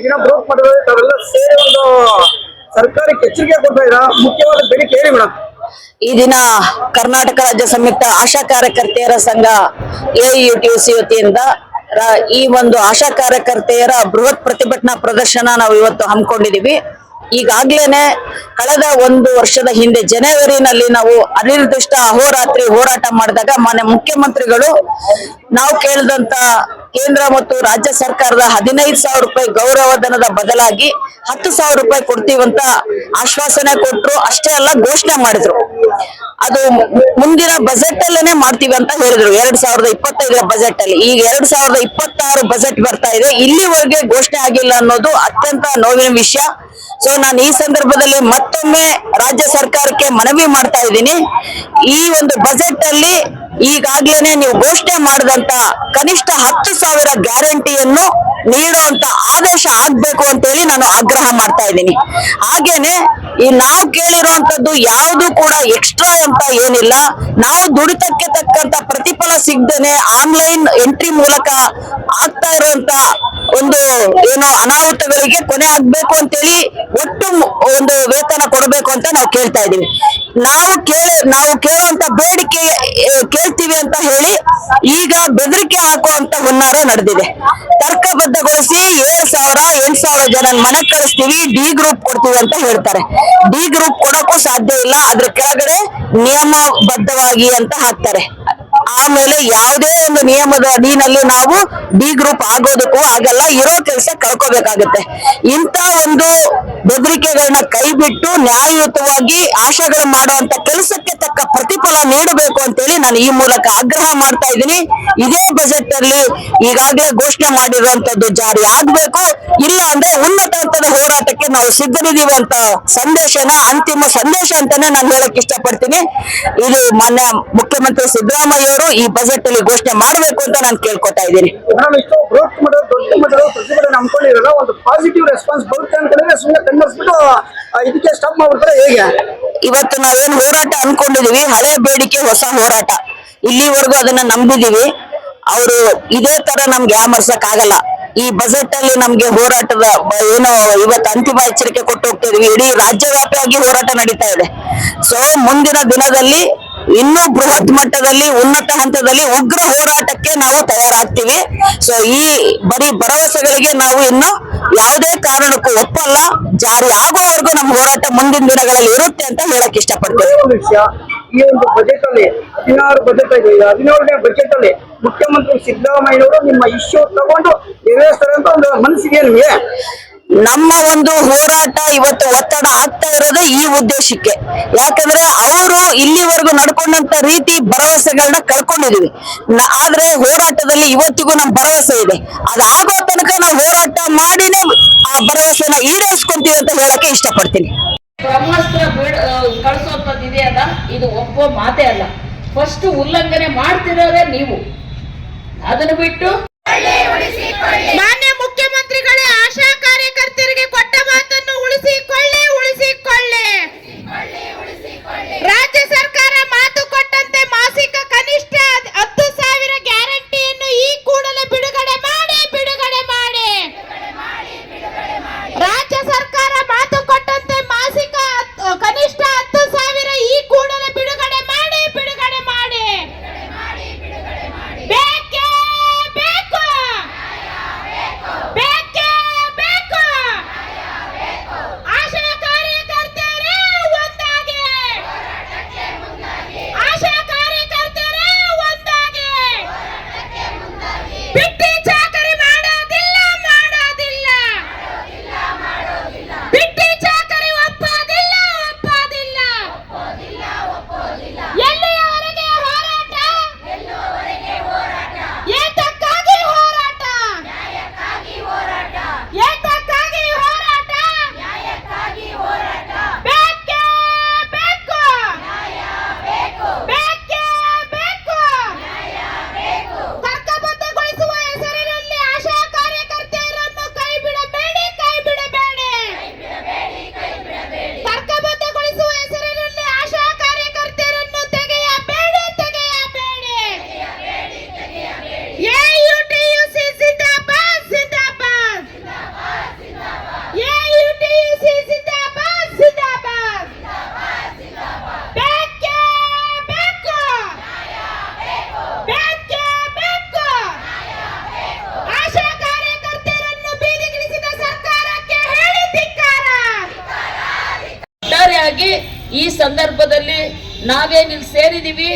ದಿನ ಬ್ರೋಕ್ ಮಾಡಿದ್ರೆ ತಾವೆಲ್ಲ ಸೇರಿ ಒಂದು ಸರ್ಕಾರಕ್ಕೆ ಎಚ್ಚರಿಕೆ ಕೊಡ್ತಾ ಇದ್ದೀರಾ. ಮುಖ್ಯವಾದ ಬೇಡಿಕೆ ಹೇಳಿ ಮೇಡಮ್. ಈ ದಿನ ಕರ್ನಾಟಕ ರಾಜ್ಯ ಸಂಯುಕ್ತ ಆಶಾ ಕಾರ್ಯಕರ್ತೆಯರ ಸಂಘ AUTUC ವತಿಯಿಂದ ಈ ಒಂದು ಆಶಾ ಕಾರ್ಯಕರ್ತೆಯರ ಬೃಹತ್ ಪ್ರತಿಭಟನಾ ಪ್ರದರ್ಶನ ನಾವು ಇವತ್ತು ಹಮ್ಮಿಕೊಂಡಿದೀವಿ. ಈಗಾಗ್ಲೇನೆ ಕಳೆದ 1 ವರ್ಷದ ಹಿಂದೆ ಜನವರಿನಲ್ಲಿ ನಾವು ಅನಿರ್ದಿಷ್ಟ ಅಹೋರಾತ್ರಿ ಹೋರಾಟ ಮಾಡಿದಾಗ ಮಾನ್ಯ ಮುಖ್ಯಮಂತ್ರಿಗಳು ನಾವು ಕೇಳಿದಂತ ಕೇಂದ್ರ ಮತ್ತು ರಾಜ್ಯ ಸರ್ಕಾರದ 15,000 ರೂಪಾಯಿ ಗೌರವಧನದ ಬದಲಾಗಿ 10,000 ರೂಪಾಯಿ ಕೊಡ್ತೀವಂತ ಆಶ್ವಾಸನೆ ಕೊಟ್ರು. ಅಷ್ಟೇ ಅಲ್ಲ, ಘೋಷಣೆ ಮಾಡಿದ್ರು. ಅದು ಮುಂದಿನ ಬಜೆಟ್ ಅಲ್ಲೇನೆ ಮಾಡ್ತೀವಿ ಅಂತ ಹೇಳಿದ್ರು 2025ರ ಬಜೆಟ್ ಅಲ್ಲಿ. ಈಗ 2026 ಬಜೆಟ್ ಬರ್ತಾ ಇದೆ, ಇಲ್ಲಿವರೆಗೆ ಘೋಷಣೆ ಆಗಿಲ್ಲ ಅನ್ನೋದು ಅತ್ಯಂತ ನೋವಿನ ವಿಷಯ. ಸೊ ನಾನು ಈ ಸಂದರ್ಭದಲ್ಲಿ ಮತ್ತೊಮ್ಮೆ ರಾಜ್ಯ ಸರ್ಕಾರಕ್ಕೆ ಮನವಿ ಮಾಡ್ತಾ ಇದ್ದೀನಿ. ಈ ಒಂದು ಬಜೆಟ್ ಅಲ್ಲಿ ಈಗಾಗ್ಲೇನೆ ನೀವು ಘೋಷಣೆ ಮಾಡಿದಂತ ಕನಿಷ್ಠ 10,000 ಗ್ಯಾರಂಟಿಯನ್ನು ನೀಡುವಂತ ಆದೇಶ ಆಗ್ಬೇಕು ಅಂತ ಹೇಳಿ ನಾನು ಆಗ್ರಹ ಮಾಡ್ತಾ ಇದ್ದೀನಿ. ಹಾಗೇನೆ ಈ ನಾವು ಕೇಳಿರುವಂತದ್ದು ಯಾವುದು ಕೂಡ ಎಕ್ಸ್ಟ್ರಾ ಅಂತ ಏನಿಲ್ಲ. ನಾವು ದುಡಿತಕ್ಕೆ ತಕ್ಕಂತ ಪ್ರತಿಫಲ ಸಿಗದೇನೆ ಆನ್ಲೈನ್ ಎಂಟ್ರಿ ಮೂಲಕ ಆಗ್ತಾ ಇರುವಂತ ಒಂದು ಏನು ಅನಾಹುತಗಳಿಗೆ ಕೊನೆ ಆಗ್ಬೇಕು ಅಂತೇಳಿ ಒಟ್ಟು ಒಂದು ವೇತನ ಕೊಡಬೇಕು ಅಂತ ನಾವು ಕೇಳ್ತಾ ಇದೀವಿ. ನಾವು ಕೇಳುವಂತ ಬೇಡಿಕೆ ಕೇಳ್ತೀವಿ ಅಂತ ಹೇಳಿ ಈಗ ಬೆದರಿಕೆ ಹಾಕುವಂತ ಹುನ್ನಾರ ನಡೆದಿದೆ. ತರ್ಕಬದ್ಧಗೊಳಿಸಿ 7,000 8,000 ಜನ ಮನೆ ಕಳಿಸ್ತೀವಿ, ಡಿ ಗ್ರೂಪ್ ಕೊಡ್ತೀವಿ ಅಂತ ಹೇಳ್ತಾರೆ. ಡಿ ಗ್ರೂಪ್ ಕೊಡಕ್ಕೂ ಸಾಧ್ಯ ಇಲ್ಲ. ಅದ್ರ ಕೆಳಗಡೆ ನಿಯಮಬದ್ಧವಾಗಿ ಅಂತ ಹಾಕ್ತಾರೆ. ಆಮೇಲೆ ಯಾವುದೇ ಒಂದು ನಿಯಮದ ಅಡಿನಲ್ಲಿ ನಾವು ಡಿ ಗ್ರೂಪ್ ಆಗೋದಕ್ಕೂ ಆಗಲ್ಲ. ಇರೋ ಕೆಲಸ ಕಳ್ಕೋಬೇಕಾಗುತ್ತೆ. ಇಂತ ಒಂದು ಬೆದರಿಕೆಗಳನ್ನ ಕೈ ಬಿಟ್ಟು ನ್ಯಾಯಯುತವಾಗಿ ಆಶಾಗಳು ಮಾಡುವಂತ ಕೆಲಸಕ್ಕೆ ತಕ್ಕ ಪ್ರತಿಫಲ ನೀಡಬೇಕು ಅಂತೇಳಿ ನಾನು ಈ ಮೂಲಕ ಆಗ್ರಹ ಮಾಡ್ತಾ ಇದ್ದೀನಿ. ಇದೇ ಬಜೆಟ್ ಅಲ್ಲಿ ಈಗಾಗಲೇ ಘೋಷಣೆ ಮಾಡಿರುವಂತದ್ದು ಜಾರಿ ಆಗ್ಬೇಕು. ಇಲ್ಲ ಅಂದ್ರೆ ಉನ್ನತ ಹಂತದ ಹೋರಾಟಕ್ಕೆ ನಾವು ಸಿದ್ಧರಿದ್ದೀವಿ ಅಂತ ಸಂದೇಶನ, ಅಂತಿಮ ಸಂದೇಶ ಅಂತಾನೆ ನಾನು ಹೇಳಕ್ ಇಷ್ಟಪಡ್ತೀನಿ. ಇದು ಮಾನ್ಯ ಮುಖ್ಯಮಂತ್ರಿ ಸಿದ್ದರಾಮಯ್ಯ ಅವರು ಈ ಬಜೆಟ್ ಅಲ್ಲಿ ಘೋಷಣೆ ಮಾಡಬೇಕು ಅಂತ ನಾನು ಕೇಳ್ಕೊತಾ ಇದ್ದೀನಿ. ದೊಡ್ಡ ಮಟ್ಟದ ಪ್ರತಿಭಟನೆ ಹಮ್ಮಿಕೊಂಡಿರಲ್ಲ, ಒಂದು ಪಾಸಿಟಿವ್ ರೆಸ್ಪಾನ್ಸ್ ಬರುತ್ತೆ ಅಂತ ಸುಮ್ಮನೆ ಕಣ್ಣರ್ಸ್ಬಿಟ್ಟು ಇದಕ್ಕೆ ಸ್ಟಾಪ್ ಮಾಡ್ಬಿಡ್ತಾರೆ ಹೇಗೆ? ಇವತ್ತು ನಾವೇನು ಹೋರಾಟ ಅನ್ಕೊಂಡಿದೀವಿ, ಹಳೆ ಬೇಡಿಕೆ ಹೊಸ ಹೋರಾಟ, ಇಲ್ಲಿವರೆಗೂ ಅದನ್ನ ನಂಬಿದೀವಿ. ಅವರು ಇದೇ ತರ ನಮ್ಗೆ ಯಾಮರ್ಸಕ್ ಆಗಲ್ಲ. ಈ ಬಜೆಟ್ ಅಲ್ಲಿ ನಮ್ಗೆ ಹೋರಾಟದ ಏನೋ ಇವತ್ತು ಅಂತಿಮ ಎಚ್ಚರಿಕೆ ಕೊಟ್ಟು ಹೋಗ್ತಾ ಇದೀವಿ. ಇಡೀ ರಾಜ್ಯವ್ಯಾಪಿಯಾಗಿ ಹೋರಾಟ ನಡೀತಾ ಇದೆ. ಸೊ ಮುಂದಿನ ದಿನದಲ್ಲಿ ಇನ್ನೂ ಬೃಹತ್ ಮಟ್ಟದಲ್ಲಿ ಉನ್ನತ ಹಂತದಲ್ಲಿ ಉಗ್ರ ಹೋರಾಟಕ್ಕೆ ನಾವು ತಯಾರಾಗ್ತೀವಿ. ಸೊ ಈ ಬರೀ ಭರವಸೆಗಳಿಗೆ ನಾವು ಇನ್ನು ಯಾವುದೇ ಕಾರಣಕ್ಕೂ ಒಪ್ಪಲ್ಲ. ಜಾರಿ ಆಗುವವರೆಗೂ ನಮ್ಮ ಹೋರಾಟ ಮುಂದಿನ ದಿನಗಳಲ್ಲಿ ಇರುತ್ತೆ ಅಂತ ಹೇಳಕ್ ಇಷ್ಟಪಡ್ತೇವೆ. ಈ ಒಂದು ಬಜೆಟ್ ಅಲ್ಲಿ 16 ಬಜೆಟ್ ಇದೆ. 17ನೇ ಬಜೆಟ್ ಅಲ್ಲಿ ಮುಖ್ಯಮಂತ್ರಿ ಸಿದ್ದರಾಮಯ್ಯನವರು ನಿಮ್ಮ ಇಶ್ಯೂ ತಗೊಂಡು ನೆರವೇರಿಸ್ತಾರೆ ಅಂತ ಒಂದು ಮನಸ್ಸಿಗೆ ನಿಮಗೆ? ನಮ್ಮ ಒಂದು ಹೋರಾಟ ಇವತ್ತು ಒತ್ತಡ ಆಗ್ತಾ ಇರೋದು ಈ ಉದ್ದೇಶಕ್ಕೆ. ಯಾಕಂದ್ರೆ ಅವರು ಇಲ್ಲಿವರೆಗೂ ನಡ್ಕೊಂಡಂತ ರೀತಿ ಭರವಸೆಗಳನ್ನ ಕಳ್ಕೊಂಡಿದೀವಿ. ಆದ್ರೆ ಹೋರಾಟದಲ್ಲಿ ಇವತ್ತಿಗೂ ನಮ್ ಭರವಸೆ ಇದೆ. ಅದಾಗೋ ತನಕ ನಾವು ಹೋರಾಟ ಮಾಡಿನೇ ಆ ಭರವಸೆನ ಈಡೇರಿಸ್ಕೊಂತೀವಿ ಅಂತ ಹೇಳಕ್ಕೆ ಇಷ್ಟಪಡ್ತೀನಿ. ಬ್ರಹ್ಮಾಸ್ತ್ರ ಕಳಿಸೋಂಥದ್ದು ಇದೆಯಲ್ಲ, ಇದು ಒಪ್ಪೋ ಮಾತೇ ಅಲ್ಲ. ಫಸ್ಟ್ ಉಲ್ಲಂಘನೆ ಮಾಡ್ತಿರೋದೇ ನೀವು. ಅದನ್ನು ಬಿಟ್ಟು ಮಾನ್ಯ ಮುಖ್ಯಮಂತ್ರಿಗಳೇ, ಆಶಾ ಕಾರ್ಯಕರ್ತರಿಗೆ ಕೊಟ್ಟ ಮಾತನ್ನು ಉಳಿಸಿಕೊಳ್ಳಿ. ರಾಜ್ಯ ಸರ್ಕಾರ ಮಾತು ಕೊಟ್ಟಂತೆ ಮಾಸಿಕ ಕನಿಷ್ಠ 10,000 ಗ್ಯಾರಂಟಿಯನ್ನು ಈ ಕೂಡಲೇ ಬಿಡುಗಡೆ ಮಾಡಿ. ರಾಜ್ಯ ಸರ್ಕಾರ ಮಾತು ಕೊಟ್ಟಂತೆ ಮಾಸಿಕ ಕನಿಷ್ಠ 10,000 ಈ ಕೂಡಲೇ ಬಿಡುಗಡೆ ಮಾಡಿ. ಬೇಕೇ ಬೇಕು. ಆಗಿ ಈ ಸಂದರ್ಭದಲ್ಲಿ ನಾವೇನಿಲ್ಲಿ ಸೇರಿದೀವಿ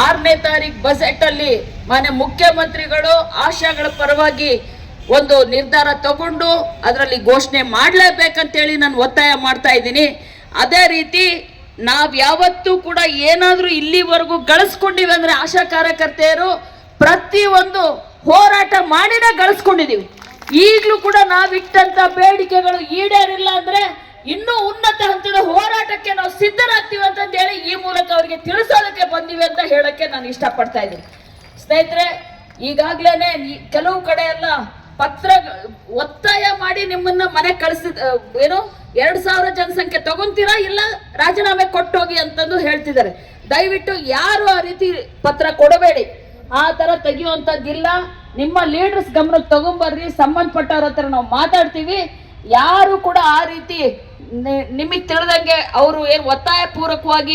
6ನೇ ತಾರೀಕು ಬಜೆಟ್ ಅಲ್ಲಿ ಮಾನ್ಯ ಮುಖ್ಯಮಂತ್ರಿಗಳು ಆಶಾಗಳ ಪರವಾಗಿ ಒಂದು ನಿರ್ಧಾರ ತಗೊಂಡು ಅದರಲ್ಲಿ ಘೋಷಣೆ ಮಾಡಲೇಬೇಕಂತೇಳಿ ನಾನು ಒತ್ತಾಯ ಮಾಡ್ತಾ ಇದ್ದೀನಿ. ಅದೇ ರೀತಿ ನಾವ್ ಯಾವತ್ತೂ ಕೂಡ ಏನಾದ್ರೂ ಇಲ್ಲಿವರೆಗೂ ಗಳಿಸ್ಕೊಂಡಿವಿ ಅಂದ್ರೆ ಆಶಾ ಕಾರ್ಯಕರ್ತೆಯರು ಪ್ರತಿಯೊಂದು ಹೋರಾಟ ಮಾಡಿನೇ ಗಳಿಸ್ಕೊಂಡಿದೀವಿ. ಈಗಲೂ ಕೂಡ ನಾವಿಟ್ಟಂತ ಬೇಡಿಕೆಗಳು ಈಡೇರಿಲ್ಲ ಅಂದ್ರೆ ಇನ್ನೂ ಉನ್ನತ ಹಂತದ ಹೋರಾಟಕ್ಕೆ ನಾವು ಸಿದ್ಧರಾಗ್ತೀವಿ ಅಂತ ಹೇಳಿ ಈ ಮೂಲಕ ಅವರಿಗೆ ತಿಳಿಸೋದಕ್ಕೆ ಬಂದಿವೆ ಅಂತ ಹೇಳಕ್ಕೆ ನಾನು ಇಷ್ಟಪಡ್ತಾ ಇದ್ದೀನಿ. ಸ್ನೇಹಿತರೆ, ಈಗಾಗ್ಲೇನೆ ಕೆಲವು ಕಡೆ ಎಲ್ಲ ಪತ್ರ ಒತ್ತಾಯ ಮಾಡಿ ನಿಮ್ಮನ್ನ ಮನೆ ಕಳಿಸಿದ ಏನು 2000 ಜನಸಂಖ್ಯೆ ತಗೊಂತೀರಾ ಇಲ್ಲ ರಾಜೀನಾಮೆ ಕೊಟ್ಟೋಗಿ ಅಂತಂದು ಹೇಳ್ತಿದ್ದಾರೆ. ದಯವಿಟ್ಟು ಯಾರು ಆ ರೀತಿ ಪತ್ರ ಕೊಡಬೇಡಿ, ಆ ತರ ತೆಗೆಯುವಂತದ್ದಿಲ್ಲ. ನಿಮ್ಮ ಲೀಡರ್ಸ್ ಗಮನಕ್ಕೆ ತಗೊಂಬರ್ರಿ, ಸಂಬಂಧಪಟ್ಟವ್ರ ಹತ್ರ ನಾವು ಮಾತಾಡ್ತೀವಿ. ಯಾರು ಕೂಡ ಆ ರೀತಿ ನಿಮಗೆ ತಿಳಿದಂಗೆ ಅವರು ಏನು ಒತ್ತಾಯ ಪೂರ್ವಕವಾಗಿ